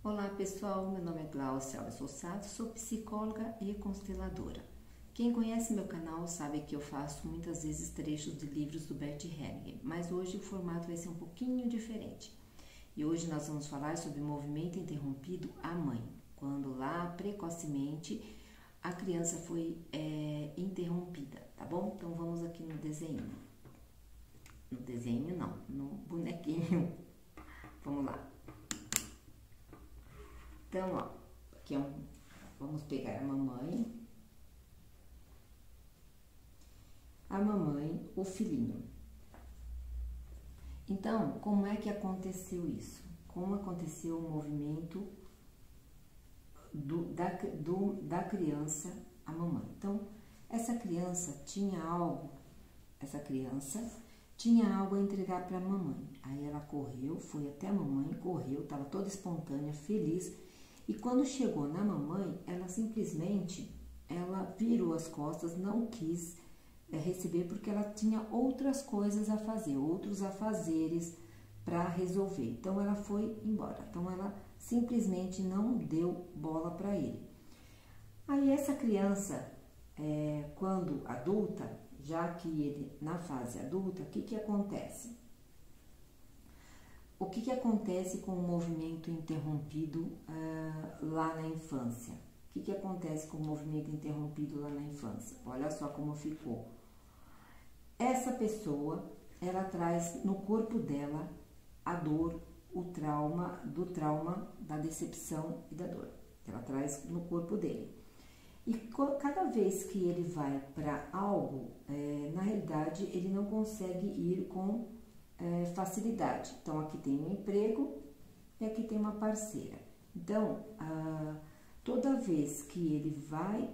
Olá pessoal, meu nome é Glaucia Alves Rossato, sou psicóloga e consteladora. Quem conhece meu canal sabe que eu faço muitas vezes trechos de livros do Bert Hellinger, mas hoje o formato vai ser um pouquinho diferente. E hoje nós vamos falar sobre o movimento interrompido à mãe, quando lá precocemente a criança foi interrompida, tá bom? Então vamos aqui no desenho. No desenho não, no bonequinho. Vamos lá. Então, ó, aqui vamos pegar a mamãe, o filhinho. Então, como é que aconteceu isso? Como aconteceu o movimento da criança à mamãe? Então, essa criança tinha algo a entregar para a mamãe. Aí ela correu, foi até a mamãe, correu, estava toda espontânea, feliz. E quando chegou na mamãe, ela simplesmente virou as costas, não quis receber porque ela tinha outras coisas a fazer, outros afazeres para resolver. Então ela foi embora. Então ela simplesmente não deu bola para ele. Aí essa criança, quando adulta, já que ele na fase adulta, o que acontece? O que acontece com o movimento interrompido lá na infância? O que acontece com o movimento interrompido lá na infância? Olha só como ficou. Essa pessoa, ela traz no corpo dela a dor, o trauma, da decepção e da dor. Ela traz no corpo dele. E cada vez que ele vai para algo, na realidade, ele não consegue ir com facilidade. Então, aqui tem um emprego e aqui tem uma parceira. Então, toda vez que ele vai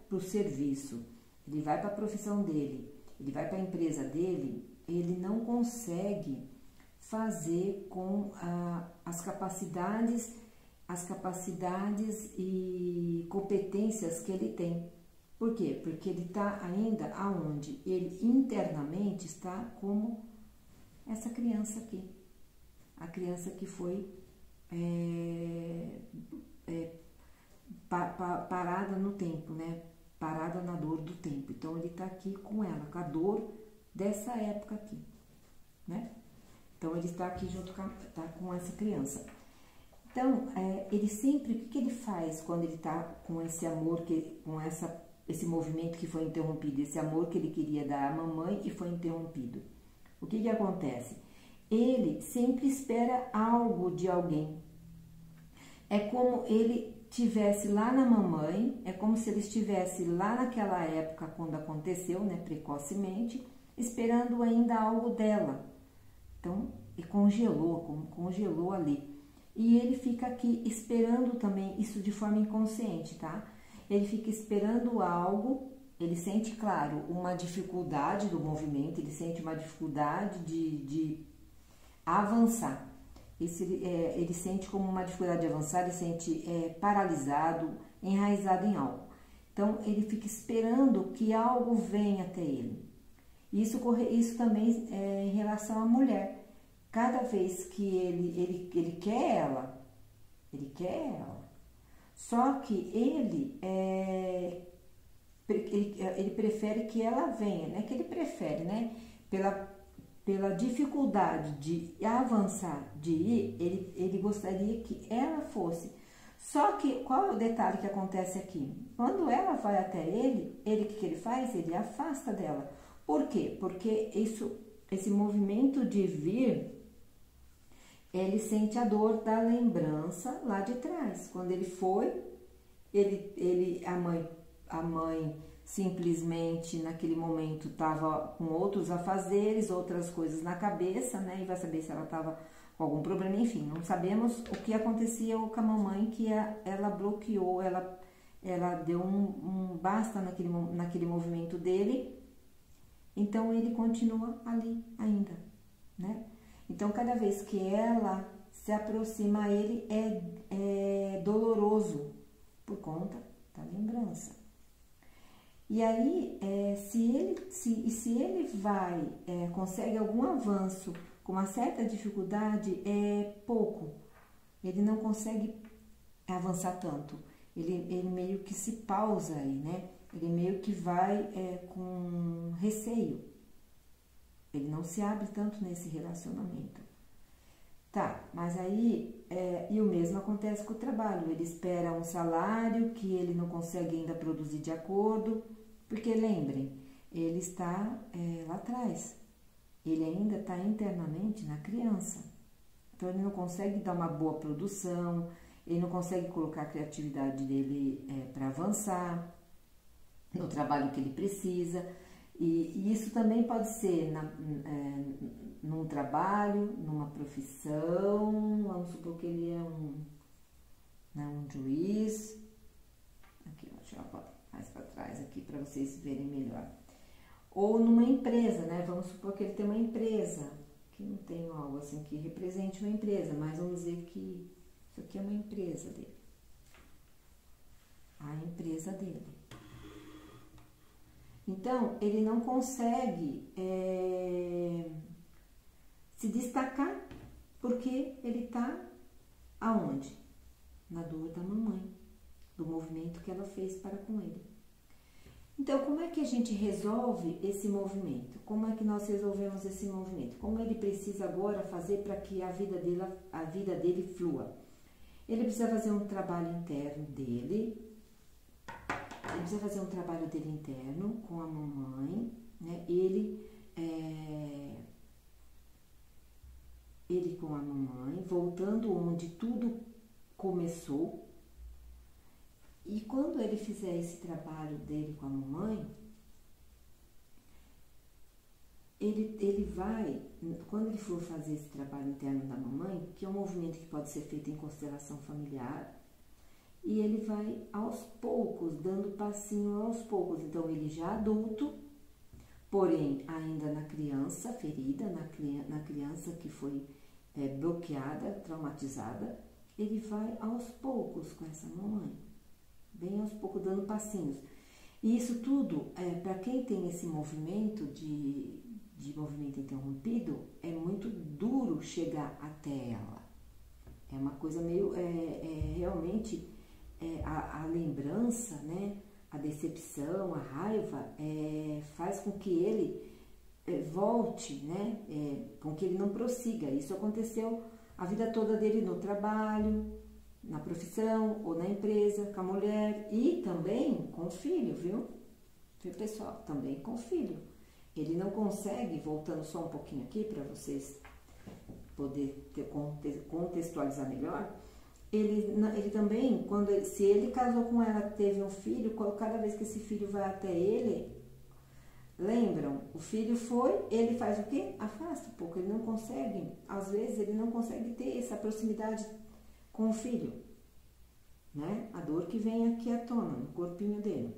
para o serviço, ele vai para a profissão dele, ele vai para a empresa dele, ele não consegue fazer com as capacidades e competências que ele tem. Por quê? Porque ele está ainda aonde ele internamente está como essa criança aqui. A criança que foi parada no tempo, né? Parada na dor do tempo. Então, ele está aqui com ela, com a dor dessa época aqui, né? Então, ele está aqui junto com essa criança. Então, ele sempre, o que ele faz quando ele está com esse amor, esse movimento que foi interrompido, esse amor que ele queria dar à mamãe e foi interrompido? O que acontece? Ele sempre espera algo de alguém. É como ele estivesse lá na mamãe, é como se ele estivesse lá naquela época quando aconteceu, né, precocemente, esperando ainda algo dela. Então, ele congelou ali. E ele fica aqui esperando também, isso de forma inconsciente, tá? Ele fica esperando algo, ele sente, claro, uma dificuldade do movimento, ele sente uma dificuldade de avançar. Ele sente como uma dificuldade de avançar, ele sente paralisado, enraizado em algo. Então, ele fica esperando que algo venha até ele. Isso também em relação à mulher. Cada vez que ele quer ela, só que ele prefere que ela venha, né? Que ele prefere, né? Pela dificuldade de avançar, de ir, ele gostaria que ela fosse. Só que, qual é o detalhe que acontece aqui? Quando ela vai até ele, o que ele faz? Ele afasta dela. Por quê? Porque esse movimento de vir, ele sente a dor da lembrança lá de trás. Quando ele foi, a mãe simplesmente naquele momento estava com outros afazeres, outras coisas na cabeça, né? E vai saber se ela estava com algum problema, enfim, não sabemos o que acontecia com a mamãe, que ela bloqueou, ela deu um basta naquele movimento dele, então ele continua ali ainda, né? Então, cada vez que ela se aproxima a ele, é doloroso por conta da lembrança. E aí, se ele consegue algum avanço com uma certa dificuldade, é pouco. ele não consegue avançar tanto. Ele meio que se pausa aí, né? Ele meio que vai com receio. Ele não se abre tanto nesse relacionamento. Tá, mas aí, e o mesmo acontece com o trabalho. Ele espera um salário que ele não consegue ainda produzir de acordo, porque lembrem, ele está lá atrás. Ele ainda está internamente na criança. Então, ele não consegue dar uma boa produção, ele não consegue colocar a criatividade dele para avançar no trabalho que ele precisa. E isso também pode ser num trabalho, numa profissão, vamos supor que ele é um juiz. Aqui, deixa eu botar mais para trás aqui para vocês verem melhor. Ou numa empresa, né? Vamos supor que ele tem uma empresa, que não tem algo assim que represente uma empresa, mas vamos dizer que isso aqui é uma empresa dele. A empresa dele. Então, ele não consegue se destacar porque ele está aonde? Na dor da mamãe, do movimento que ela fez para com ele. Então, como é que a gente resolve esse movimento? Como é que nós resolvemos esse movimento? Como ele precisa agora fazer para que a vida dele flua? Ele precisa fazer um trabalho interno dele. Ele precisa fazer um trabalho dele interno com a mamãe, né? Ele com a mamãe, voltando onde tudo começou. E quando ele fizer esse trabalho dele com a mamãe, ele vai, quando ele for fazer esse trabalho interno da mamãe, que é um movimento que pode ser feito em constelação familiar, e ele vai aos poucos, dando passinho aos poucos. Então, ele já adulto, porém ainda na criança ferida, na criança que foi bloqueada, traumatizada, ele vai aos poucos com essa mamãe, bem aos poucos, dando passinhos. E isso tudo, para quem tem esse movimento de movimento interrompido, é muito duro chegar até ela. É uma coisa meio, realmente, a lembrança, né, a decepção, a raiva, faz com que ele volte, né, com que ele não prossiga. Isso aconteceu a vida toda dele no trabalho, na profissão ou na empresa, com a mulher e também com o filho, viu? Pessoal, também com o filho. Ele não consegue, voltando só um pouquinho aqui para vocês poder contextualizar melhor, ele também, se ele casou com ela, teve um filho, cada vez que esse filho vai até ele, lembram? O filho foi, ele faz o quê? Afasta um pouco, ele não consegue, às vezes ele não consegue ter essa proximidade com o filho, né? A dor que vem aqui à tona, no corpinho dele.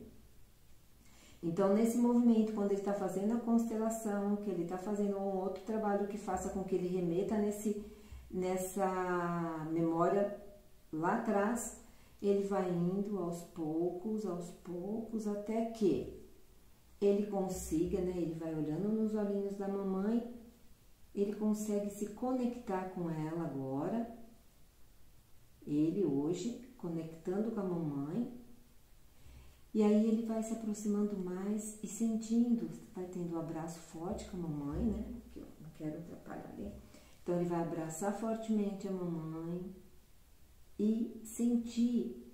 Então, nesse movimento, quando ele está fazendo a constelação, que ele está fazendo um outro trabalho que faça com que ele remeta nessa memória lá atrás, ele vai indo aos poucos, até que ele consiga, né? Ele vai olhando nos olhinhos da mamãe, ele consegue se conectar com ela agora, ele hoje, conectando com a mamãe, e aí ele vai se aproximando mais e sentindo, vai tendo um abraço forte com a mamãe, né? Que eu não quero atrapalhar ali. Então ele vai abraçar fortemente a mamãe e sentir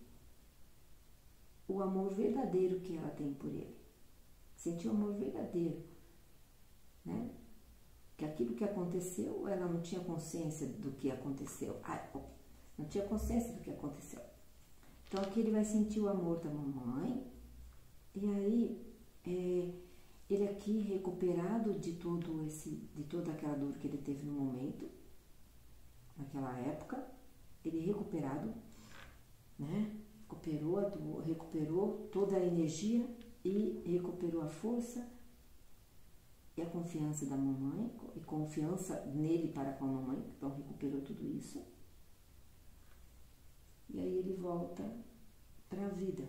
o amor verdadeiro que ela tem por ele. Sentir o amor verdadeiro, né? Que aquilo que aconteceu, ela não tinha consciência do que aconteceu. Não tinha consciência do que aconteceu. Então aqui ele vai sentir o amor da mamãe, e aí ele aqui recuperado de toda aquela dor que ele teve no momento, naquela época, ele recuperado, né? Recuperou toda a energia e recuperou a força e a confiança da mamãe, e confiança nele para com a mamãe, então recuperou tudo isso. E aí ele volta para a vida.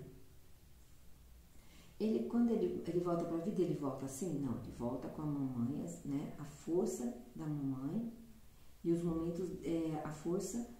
Quando ele volta para a vida, ele volta assim? Não, ele volta com a mamãe, né? A força da mamãe e os momentos, a força